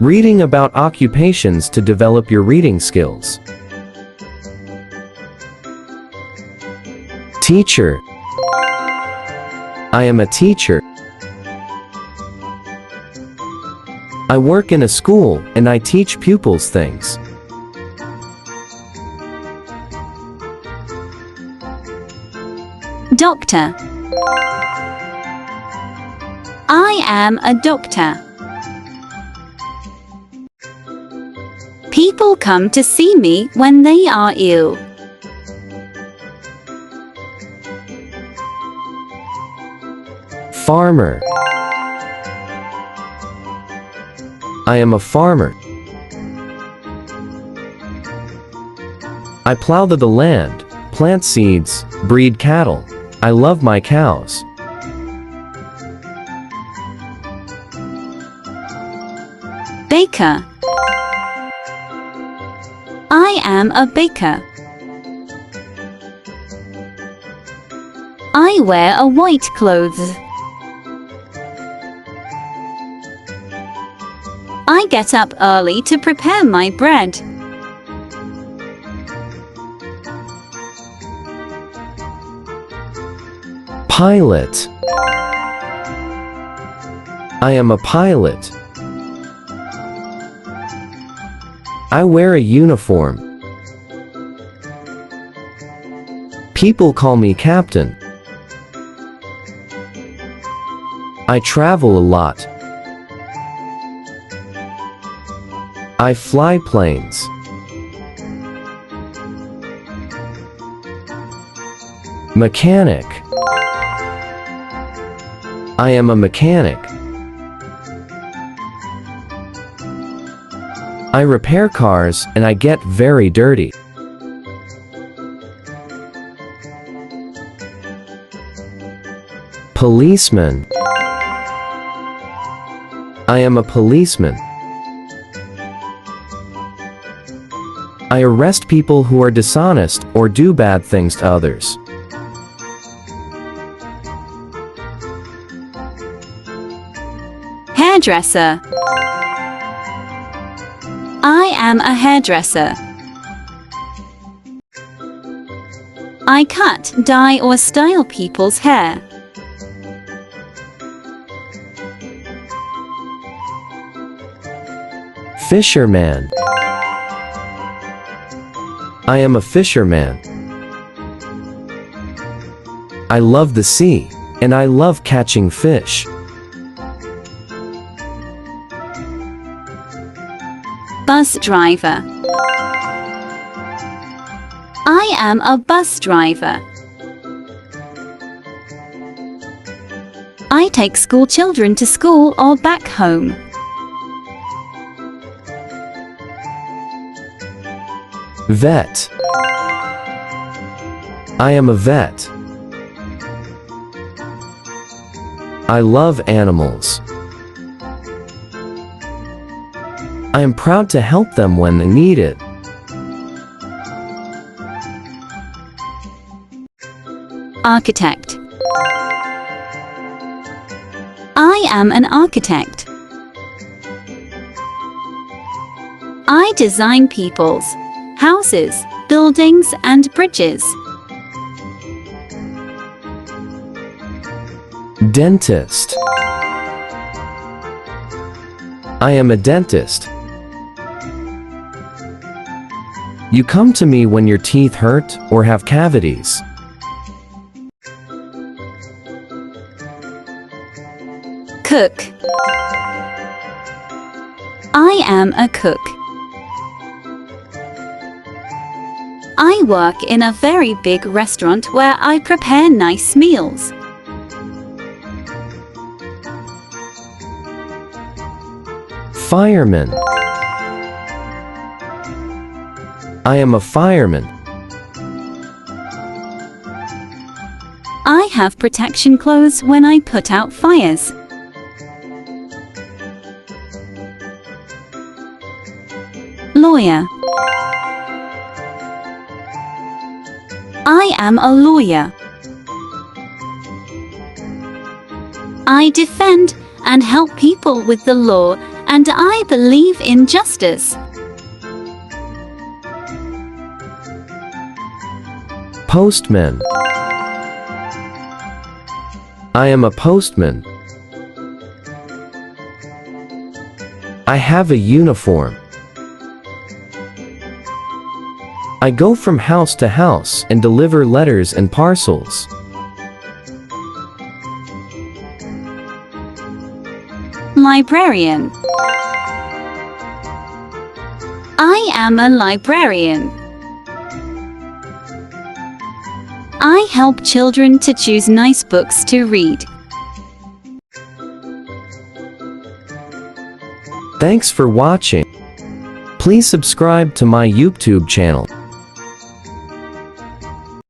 Reading about occupations to develop your reading skills. Teacher. I am a teacher. I work in a school and I teach pupils things. Doctor. I am a doctor. People come to see me when they are ill. Farmer. I am a farmer. I plow the land, plant seeds, breed cattle. I love my cows. Baker. I am a baker. I wear a white clothes. I get up early to prepare my bread. Pilot. I am a pilot. I wear a uniform. People call me captain. I travel a lot. I fly planes. Mechanic. I am a mechanic. I repair cars and I get very dirty. Policeman. I am a policeman. I arrest people who are dishonest or do bad things to others. Hairdresser. I am a hairdresser. I cut, dye or style people's hair. Fisherman. I am a fisherman. I love the sea, and I love catching fish. Bus driver. I am a bus driver. I take school children to school or back home. Vet. I am a vet. I love animals. I am proud to help them when they need it. Architect. I am an architect. I design people's houses, buildings, and bridges. Dentist. I am a dentist. You come to me when your teeth hurt or have cavities. Cook. I am a cook. I work in a very big restaurant where I prepare nice meals. Fireman. I am a fireman. I have protection clothes when I put out fires. Lawyer. I am a lawyer. I defend and help people with the law and I believe in justice. Postman. I am a postman. I have a uniform. I go from house to house and deliver letters and parcels. Librarian. I am a librarian. I help children to choose nice books to read. Thanks for watching. Please subscribe to my YouTube channel.